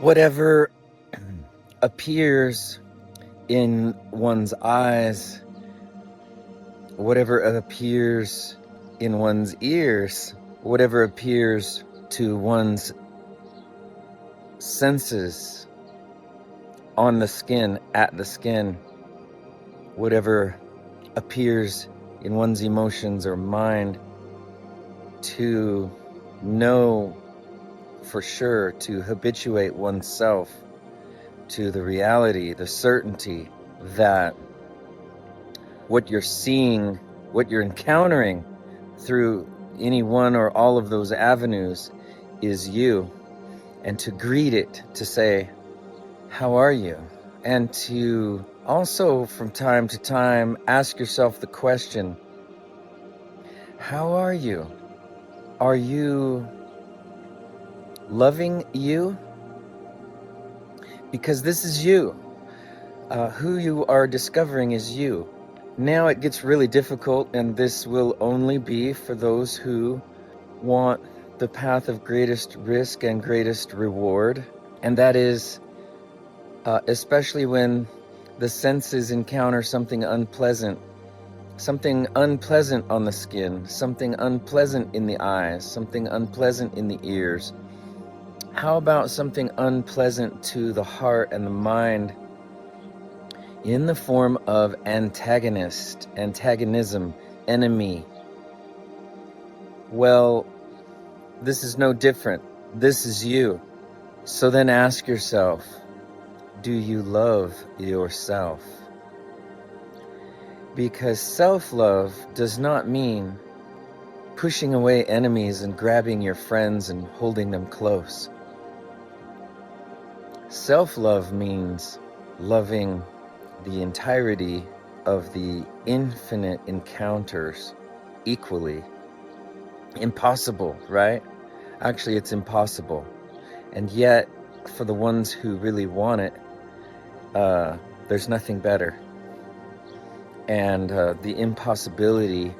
Whatever appears in one's eyes, whatever appears in one's ears, whatever appears to one's senses, on the skin, at the skin, whatever appears in one's emotions or mind, to know for sure, to habituate oneself to the reality, the certainty that what you're seeing, what you're encountering through any one or all of those avenues is you, and to greet it, to say, how are you? And to also from time to time ask yourself the question, how are you? Are you loving you? Because this is you. Who you are discovering is you. Now it gets really difficult, and this will only be for those who want the path of greatest risk and greatest reward. And that is especially when the senses encounter something unpleasant on the skin, something unpleasant in the eyes, something unpleasant in the ears. How about something unpleasant to the heart and the mind in the form of antagonism, enemy? Well, this is no different. This is you. So then ask yourself, do you love yourself? Because self-love does not mean pushing away enemies and grabbing your friends and holding them close. Self-love means loving the entirety of the infinite encounters equally. Impossible, right? Actually, it's impossible. And yet, for the ones who really want it, there's nothing better. And the impossibility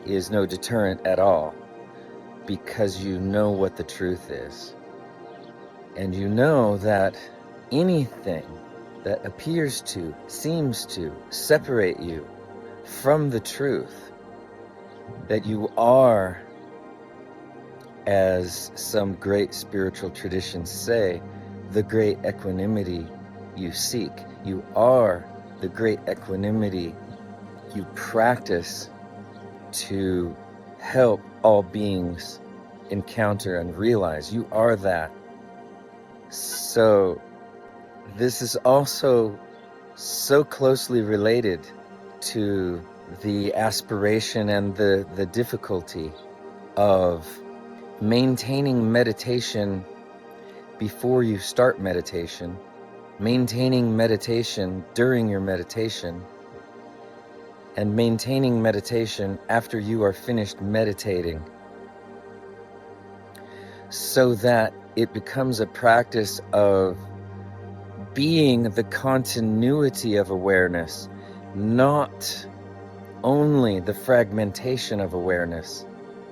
is no deterrent at all, because you know what the truth is. And you know that anything that appears to, seems to separate you from the truth, that you are, as some great spiritual traditions say, the great equanimity you seek. You are the great equanimity you practice to help all beings encounter and realize. You are that. So this is also so closely related to the aspiration and the difficulty of maintaining meditation before you start meditation, maintaining meditation during your meditation, and maintaining meditation after you are finished meditating, so that it becomes a practice of being the continuity of awareness, not only the fragmentation of awareness.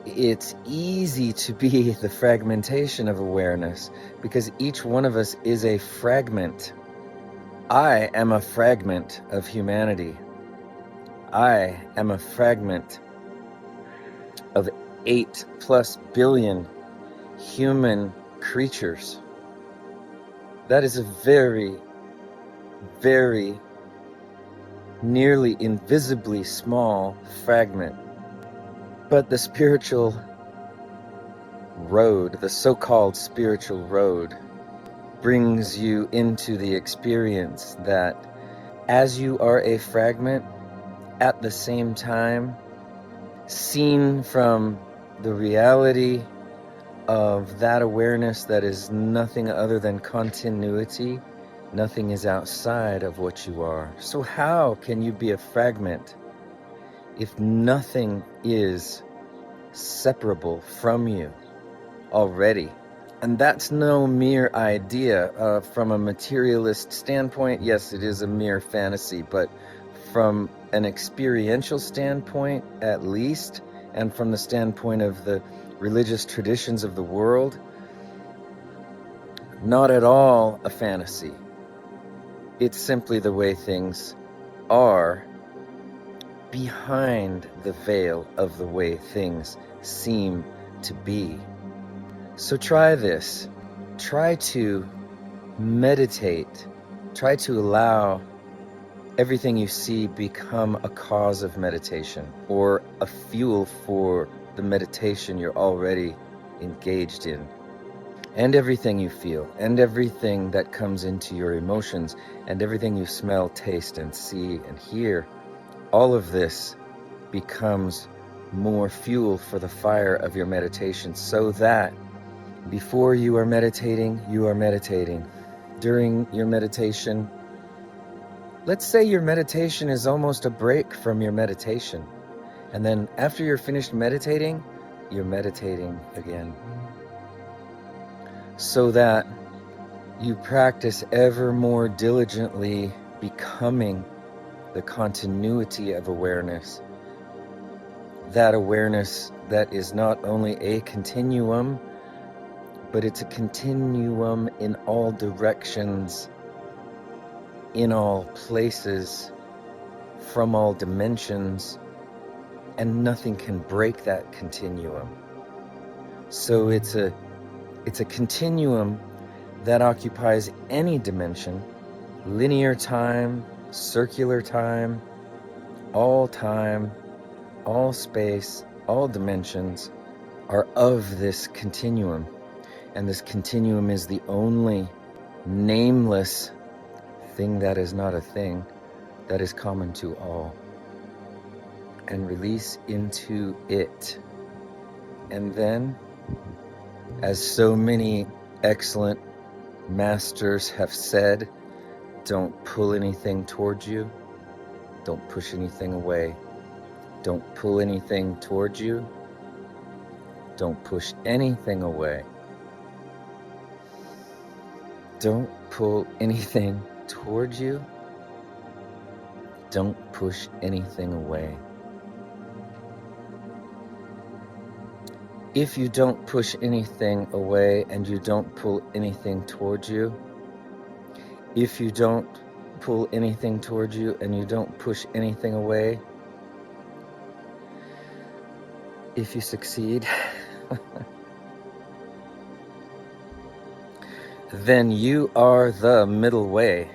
It's easy to be the fragmentation of awareness because each one of us is a fragment. I am a fragment of humanity. I am a fragment of 8+ billion human creatures. That is a very, very nearly invisibly small fragment. But the spiritual road, the so-called spiritual road, brings you into the experience that as you are a fragment, at the same time, seen from the reality of that awareness that is nothing other than continuity, nothing is outside of what you are. So how can you be a fragment if nothing is separable from you already? And that's no mere idea. From a materialist standpoint, yes, it is a mere fantasy, but from an experiential standpoint, at least, and from the standpoint of the religious traditions of the world, not at all a fantasy. It's simply the way things are behind the veil of the way things seem to be. So try this. Try to meditate. Try to allow everything you see become a cause of meditation or a fuel for the meditation you're already engaged in. And everything you feel, and everything that comes into your emotions, and everything you smell, taste, and see and hear, all of this becomes more fuel for the fire of your meditation, so that before you are meditating, you are meditating. During your meditation, let's say your meditation is almost a break from your meditation. And then after you're finished meditating, you're meditating again. So that you practice ever more diligently becoming the continuity of awareness. That awareness that is not only a continuum, but it's a continuum in all directions, in all places, from all dimensions, and nothing can break that continuum. So it's a continuum that occupies any dimension, linear time, circular time, all space, all dimensions are of this continuum. And this continuum is the only nameless thing that is not a thing, that is common to all. And release into it. And then, as so many excellent masters have said, don't pull anything towards you. Don't push anything away. Don't pull anything towards you. Don't push anything away. Don't pull anything towards you. Don't push anything away. If you don't push anything away and you don't pull anything towards you, if you don't pull anything towards you and you don't push anything away, if you succeed, then you are the middle way.